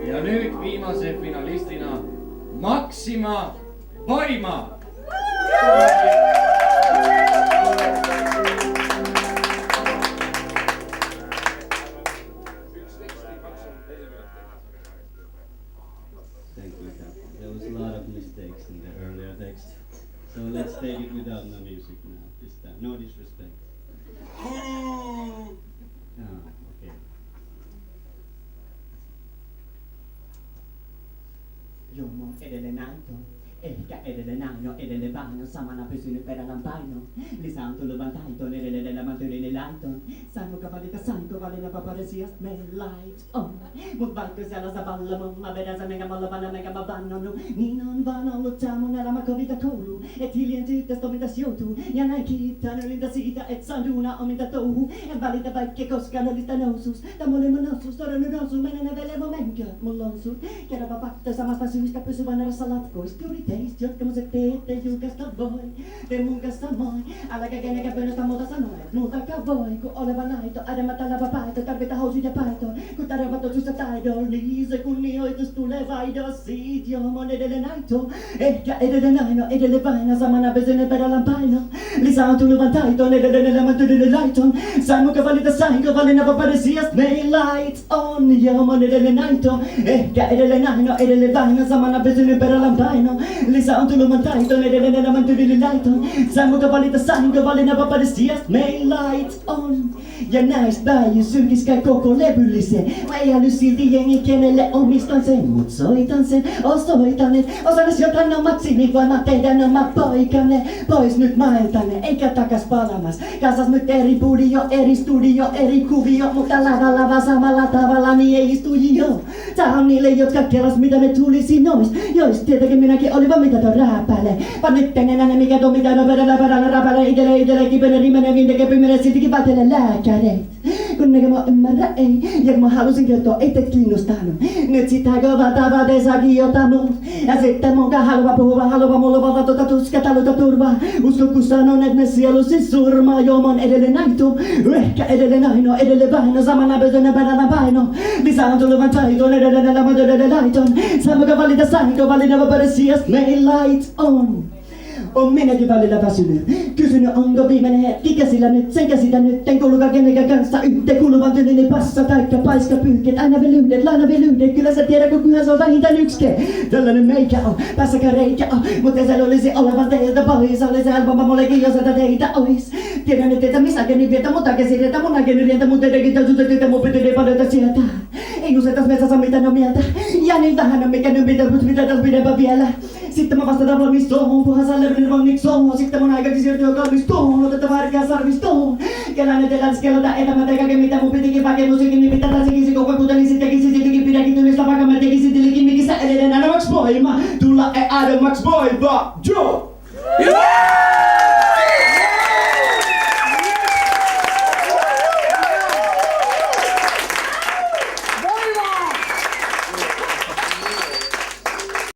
Ja nyt viimeisen finalistina Maxima Voima! Thank you. There was a lot of mistakes in the earlier text. So let's take it without no music now, this time. No disrespect. Okay. Joo, mä oon edelleen aito. Ehkä edelleen aino, edelleen vaino. Samana pysynyt perällä paino. Lisää on tullut vaan taitoon, edelleen elämän tyylini laiton. Sainko valita vapauden sijasta meidän light on. Mut vaikka siellä sä vallamon, mä vedän sen enkä vallavana, enkä mä vannonnut. Niin on vaan ollut tää mun elämä kovita koulu. Et hiljentyy tästä omitas joutuu. Ja näin kiittää ylintä siitä, et saan duunaa ominta touhuu. En välitä vaikka koskaan olista nousuus. Tää molemmat nousuus, todennut nousuun. Menen evelevo menkö, mulla on sun. Kerrova fakta samasta syystä pysyvän erässä latkoista. Juuri teistä, jotka muset teette julkaista voi. Te mun kanssa moi. Äläkä kenenkään pönnöstä muuta sanoa, et muutakaan voi. Kun oleva naito, ädemä tällä vapaito. Tarvita housuja paitoon. Kun tarjoavat osuusta taidolla, niin se kunnioitus tulee vaihdos. Siitä joo, mä oon edelleen aito. Ehkä edelleen aino, edelleen vaina. Samana pysynyt perällä paino. Lisää on tullut vaan taitoon, edelleen elämän tyylinen laiton. Sainko valita vapauden sijasta meidän light on. Joo, mä oon edelleen aito. Ehkä edelleen aino, edelleen vaina. Samana pysynyt perällä paino. Lisää on tullut vaan taitoon, edelleen elämän tyylinen laiton. Sainko valita vapauden sijasta meidän light on. Ja näistä päin sylkiskää koko levyllisen. Mä ei äly silti jengi kenelle omistan sen. Mut soitan sen, osoitan et. Osanes jotain omaksi, niin voin mä teidän oma poikanne. Pois nyt mailtanne, eikä takas palamas. Kasas nyt eri budio, eri studio, eri kuvio. Mutta lavalla samalla tavalla, niin ei istu jo. Tää on niille, jotka kelas mitä ne tulisi nois. Jois tietenkin minäkin oli vaan mitä ton rääpäle. Vaan nyt en enää ne mikä tuo mitä no vedellä räpäle. Itele kipene rimene vinte pimene siltikin vältele lääkäreet. Kun nekö mä ymmärrä ei. Ja kun mä halusin kertoa, ei teet kiinnostanut. Nyt sitä kovaa tavate saa kiota ja sitten munkaan haluva mulla valta tuota tuska taluta turvaa. Usko kun sanon, et ne sielusi surmaa. Joo mä oon edelleen aito. Ehkä edelleen aino, edelleen vaino. Samana pösönä perällä paino. Lisää on tullut vaan taitoon, edelleen elämän edelleen laiton. Sainko valita vapauden sijasta meidän light on. On minäkin välillä väsynyt. Kysynyt onko viimeinen hetki käsillä nyt. Sen käsitä nyt. En kuulukaan kenenkään kanssa yhteen. Kuuluvan tyylini passa taikka paiska pyyhkeet. Aina velyydet, laina velyydet. Kyllä sä tiedät kun kyllä se on vähintään ykske. Tällainen meikä on, päässäkään reikä on. Mut ei se olisi olevan teiltä pois. Olisi helpompa mullekin jos että teitä ois. Tiedän nyt että misäkeni vietä. Mutta käsireitä munakin rientä. Mut etenkin täytyy teitä mun pitää paljon sieltä. Ei usein tässä metsässä mitään on mieltä. Ja niin vähän on mikä nyt mitä tässä pidempään vielä. Sitten mä vastataan valmistoon. Puhan sä levinen vangiksoon. Sitten mun aikakin siirtyy kalmistoon. Otettava arkea sarvistoon. Kelään nyt eläskellota elämä tekäkin mitä mun pitikin vaikea musiikin. Niin pitää taisikin koko kutelisin tekisin. Siltikin pidäkin tyylistä vaikka mä tekisin tilikin. Mikissä edelleen aina Max Voima. Tulla ei aina Max Voima. Joo!